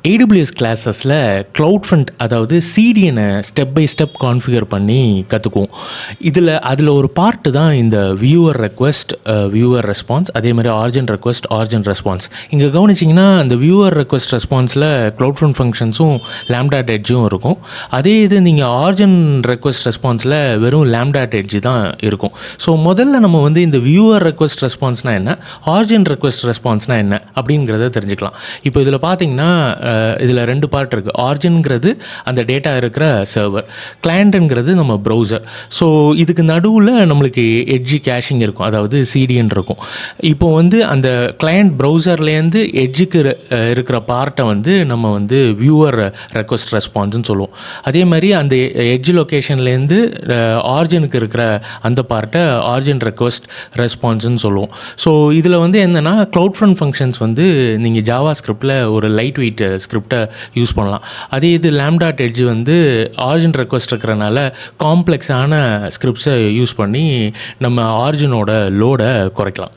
AWS கிளாஸஸில் CloudFront அதாவது சிடிஎனை step by step configure பண்ணி கற்றுக்குவோம். அதில் ஒரு பார்ட்டு தான் இந்த வியூவர் ரெக்வெஸ்ட், வியூவர் ரெஸ்பான்ஸ், அதே மாதிரி ஆர்ஜின் ரெக்வெஸ்ட், ஆர்ஜின் ரெஸ்பான்ஸ். இங்கே கவனிச்சிங்கன்னா இந்த வியூவர் ரெக்வெஸ்ட் ரெஸ்பான்ஸில் CloudFront ஃபங்க்ஷன்ஸும் லாம்டாட் எட்ஜும் இருக்கும். அதே இது நீங்கள் ஆர்ஜின் ரெக்வெஸ்ட் ரெஸ்பான்ஸில் வெறும் லாம்டாட் எட்ஜ் தான் இருக்கும். ஸோ முதல்ல நம்ம வந்து இந்த வியூவர் ரெக்வெஸ்ட் ரெஸ்பான்ஸ்னால் என்ன, ஆர்ஜின் ரெக்வெஸ்ட் ரெஸ்பான்ஸ்னால் என்ன அப்படிங்கிறத தெரிஞ்சுக்கலாம். இப்போ இதில் பார்த்தீங்கன்னா இதில் 2 பார்ட் இருக்குது. ஆர்ஜின்ங்கிறது அந்த டேட்டா இருக்கிற சர்வர், கிளையண்ட்டுங்கிறது நம்ம ப்ரௌசர். ஸோ இதுக்கு நடுவில் நம்மளுக்கு எட்ஜி கேஷிங் இருக்கும், அதாவது சிடிஎன் இருக்கும். இப்போ வந்து அந்த கிளையண்ட் ப்ரௌசர்லேருந்து எட்ஜுக்கு இருக்கிற பார்ட்டை வந்து நம்ம வந்து வியூவர் ரெக்வெஸ்ட் ரெஸ்பான்ஸ்னு சொல்லுவோம். அதே மாதிரி அந்த எட்ஜ் லொக்கேஷன்லேருந்து ஆர்ஜினுக்கு இருக்கிற அந்த பார்ட்டை ஆர்ஜின் ரெக்வெஸ்ட் ரெஸ்பான்ஸ்னு சொல்லுவோம். ஸோ இதில் வந்து என்னென்னா CloudFront ஃபங்க்ஷன்ஸ் வந்து நீங்கள் ஜாவா ஸ்கிரிப்டில் ஒரு லைட் வெயிட் ஸ்கிரிப்டை யூஸ் பண்ணலாம். அதே இது லாம்டாட் எட்ஜ் வந்து ஆர்ஜின் ரெக்வெஸ்ட் இருக்கிறனால காம்ப்ளெக்ஸான ஸ்கிரிப்ட்ஸை யூஸ் பண்ணி நம்ம ஆர்ஜினோட லோடை குறைக்கலாம்.